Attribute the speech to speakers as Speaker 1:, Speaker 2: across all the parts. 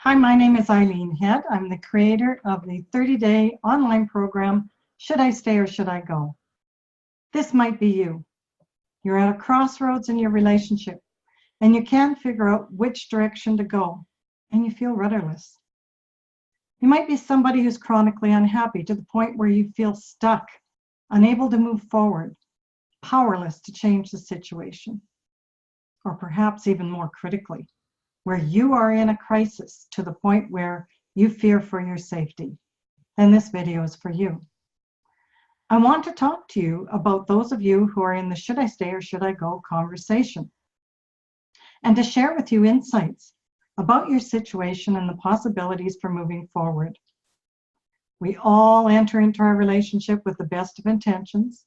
Speaker 1: Hi, my name is Eileen Head. I'm the creator of the 30-day online program, Should I Stay or Should I Go? This might be you. You're at a crossroads in your relationship and you can't figure out which direction to go and you feel rudderless. You might be somebody who's chronically unhappy to the point where you feel stuck, unable to move forward, powerless to change the situation, or perhaps even more critically, where you are in a crisis to the point where you fear for your safety, then this video is for you. I want to talk to you about those of you who are in the should I stay or should I go conversation, and to share with you insights about your situation and the possibilities for moving forward. We all enter into our relationship with the best of intentions,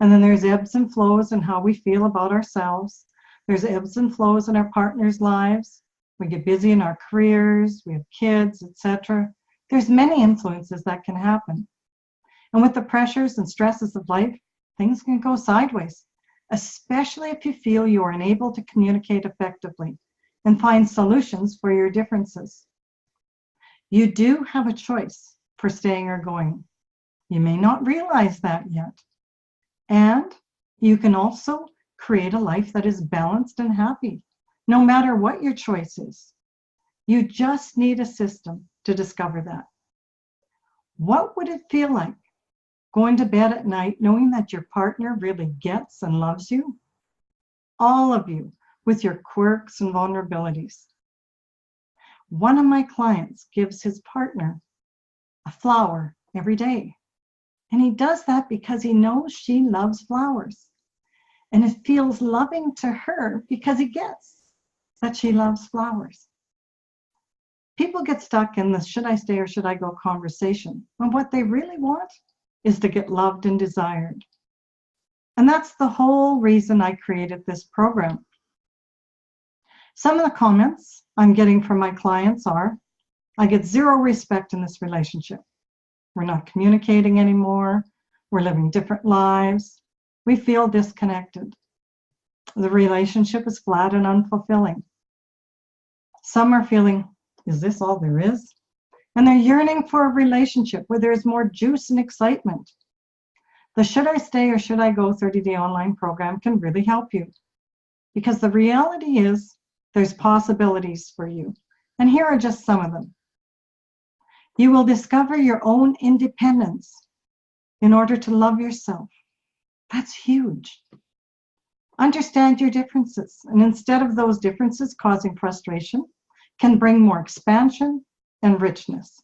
Speaker 1: and then there's ebbs and flows in how we feel about ourselves. There's ebbs and flows in our partners' lives. We get busy in our careers, we have kids, etc. There's many influences that can happen. And with the pressures and stresses of life, things can go sideways, especially if you feel you are unable to communicate effectively and find solutions for your differences. You do have a choice for staying or going. You may not realize that yet. And you can also create a life that is balanced and happy, no matter what your choice is. You just need a system to discover that. What would it feel like going to bed at night knowing that your partner really gets and loves you? All of you, with your quirks and vulnerabilities. One of my clients gives his partner a flower every day. And he does that because he knows she loves flowers. And it feels loving to her because he gets that she loves flowers. People get stuck in the should I stay or should I go conversation when what they really want is to get loved and desired. And that's the whole reason I created this program. Some of the comments I'm getting from my clients are, I get zero respect in this relationship. We're not communicating anymore. We're living different lives. We feel disconnected. The relationship is flat and unfulfilling. Some are feeling, is this all there is? And they're yearning for a relationship where there's more juice and excitement. The Should I Stay or Should I Go 30-day online program can really help you, because the reality is there's possibilities for you. And here are just some of them. You will discover your own independence in order to love yourself. That's huge. Understand your differences, and instead of those differences causing frustration, can bring more expansion and richness.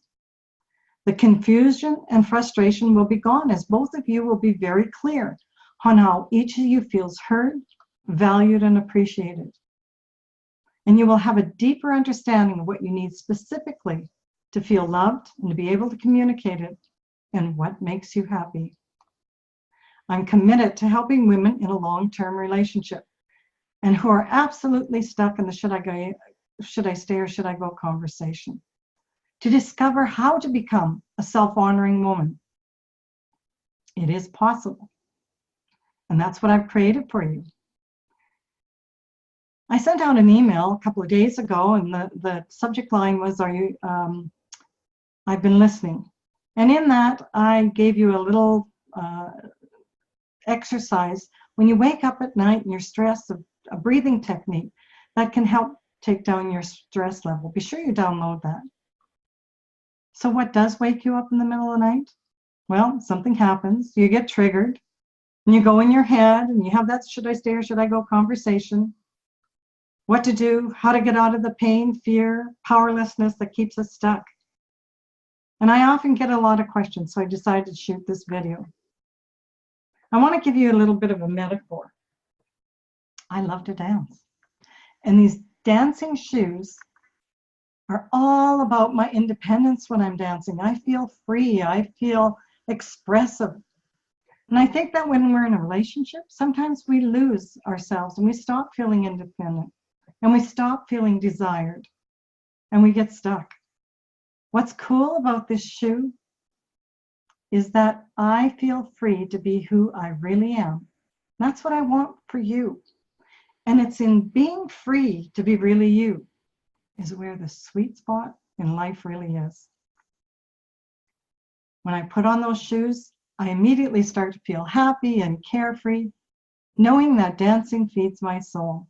Speaker 1: The confusion and frustration will be gone as both of you will be very clear on how each of you feels heard, valued, and appreciated. And you will have a deeper understanding of what you need specifically to feel loved and to be able to communicate it and what makes you happy. I'm committed to helping women in a long-term relationship and who are absolutely stuck in the should I stay or should I go conversation, to discover how to become a self-honoring woman. It is possible. And that's what I've created for you. I sent out an email a couple of days ago, and the subject line was, I've been listening. And in that, I gave you a little exercise. When you wake up at night and you're stressed, a breathing technique that can help take down your stress level. Be sure you download that. So what does wake you up in the middle of the night? Well, something happens. You get triggered and you go in your head and you have that should I stay or should I go conversation. What to do, how to get out of the pain, fear, powerlessness that keeps us stuck. And I often get a lot of questions, so I decided to shoot this video. I want to give you a little bit of a metaphor. I love to dance. And these dancing shoes are all about my independence when I'm dancing. I feel free. I feel expressive. And I think that when we're in a relationship, sometimes we lose ourselves and we stop feeling independent and we stop feeling desired and we get stuck. What's cool about this shoe is that I feel free to be who I really am. That's what I want for you. And it's in being free to be really you is where the sweet spot in life really is. When I put on those shoes, I immediately start to feel happy and carefree, knowing that dancing feeds my soul.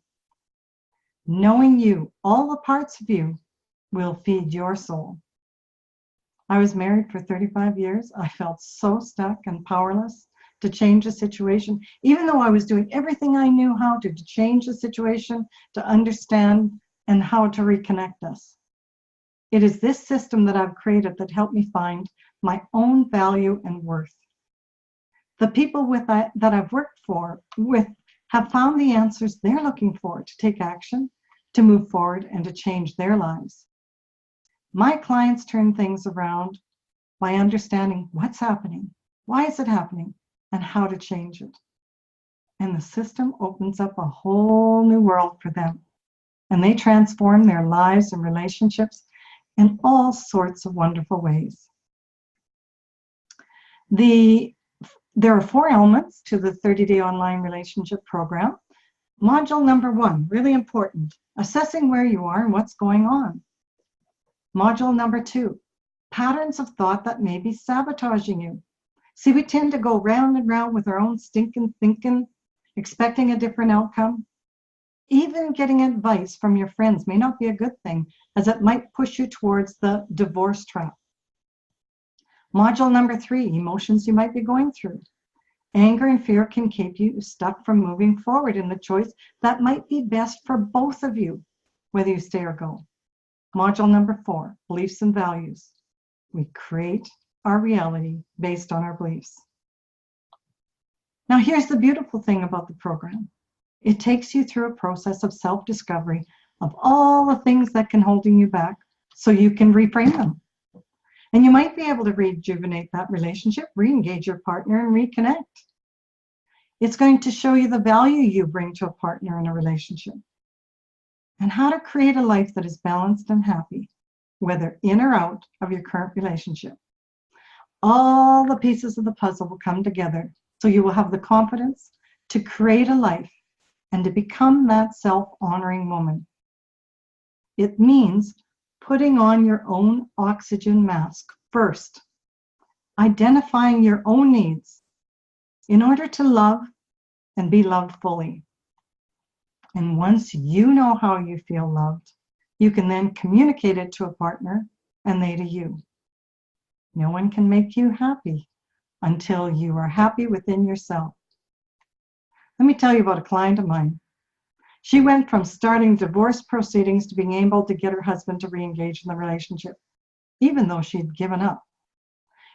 Speaker 1: Knowing you, all the parts of you, will feed your soul. I was married for 35 years. I felt so stuck and powerless to change the situation, even though I was doing everything I knew how to change the situation, to understand, and how to reconnect us. It is this system that I've created that helped me find my own value and worth. The people that I've worked with have found the answers they're looking for to take action, to move forward, and to change their lives. My clients turn things around by understanding what's happening, why is it happening, and how to change it. And the system opens up a whole new world for them. And they transform their lives and relationships in all sorts of wonderful ways. There are 4 elements to the 30-day online relationship program. Module number 1, really important, assessing where you are and what's going on. Module number 2, patterns of thought that may be sabotaging you. See, we tend to go round and round with our own stinking thinking, expecting a different outcome. Even getting advice from your friends may not be a good thing, as it might push you towards the divorce trap. Module number 3, emotions you might be going through. Anger and fear can keep you stuck from moving forward in the choice that might be best for both of you, whether you stay or go. Module number 4, beliefs and values. We create our reality based on our beliefs. Now, here's the beautiful thing about the program. It takes you through a process of self-discovery of all the things that can hold you back so you can reframe them. And you might be able to rejuvenate that relationship, re-engage your partner, and reconnect. It's going to show you the value you bring to a partner in a relationship and how to create a life that is balanced and happy, whether in or out of your current relationship. All the pieces of the puzzle will come together so you will have the confidence to create a life and to become that self-honoring woman. It means putting on your own oxygen mask first, identifying your own needs in order to love and be loved fully. And once you know how you feel loved, you can then communicate it to a partner and they to you. No one can make you happy until you are happy within yourself. Let me tell you about a client of mine. She went from starting divorce proceedings to being able to get her husband to re-engage in the relationship, even though she'd given up.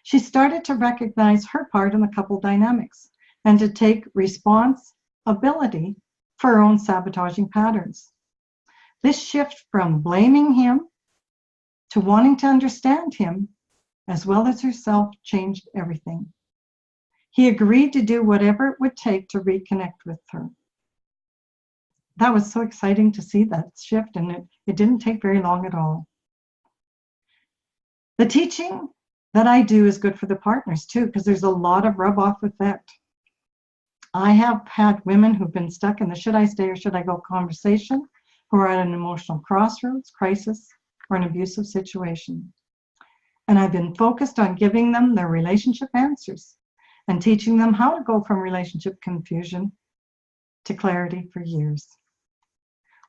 Speaker 1: She started to recognize her part in the couple dynamics and to take responsibility for her own sabotaging patterns. This shift from blaming him to wanting to understand him, as well as herself, changed everything. He agreed to do whatever it would take to reconnect with her. That was so exciting to see that shift, and it didn't take very long at all. The teaching that I do is good for the partners too, because there's a lot of rub-off effect. I have had women who've been stuck in the should I stay or should I go conversation, who are at an emotional crossroads, crisis, or an abusive situation. And I've been focused on giving them their relationship answers and teaching them how to go from relationship confusion to clarity for years.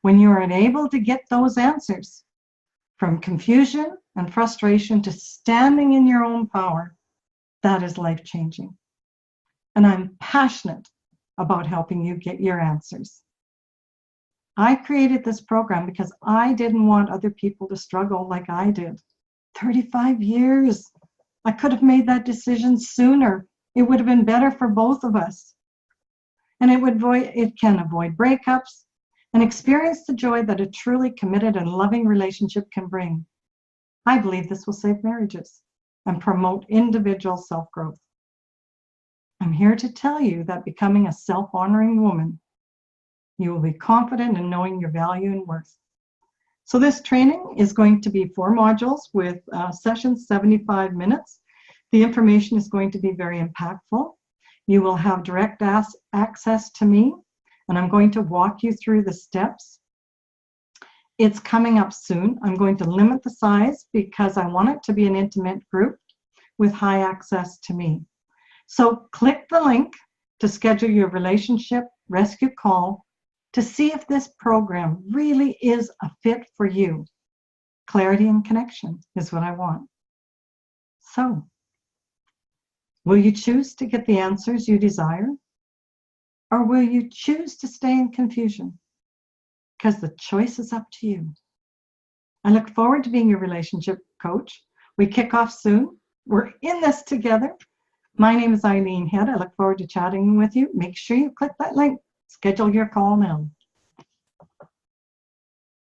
Speaker 1: When you are unable to get those answers, from confusion and frustration to standing in your own power, that is life-changing. And I'm passionate about helping you get your answers. I created this program because I didn't want other people to struggle like I did. 35 years. I could have made that decision sooner. It would have been better for both of us. And it can avoid breakups and experience the joy that a truly committed and loving relationship can bring. I believe this will save marriages and promote individual self-growth. I'm here to tell you that becoming a self-honoring woman, you will be confident in knowing your value and worth. So this training is going to be 4 modules with sessions 75 minutes. The information is going to be very impactful. You will have direct access to me, and I'm going to walk you through the steps. It's coming up soon. I'm going to limit the size because I want it to be an intimate group with high access to me. So click the link to schedule your relationship rescue call to see if this program really is a fit for you. Clarity and connection is what I want. So, will you choose to get the answers you desire? Or will you choose to stay in confusion? Because the choice is up to you. I look forward to being your relationship coach. We kick off soon. We're in this together. My name is Eileen Head. I look forward to chatting with you. Make sure you click that link. Schedule your call now.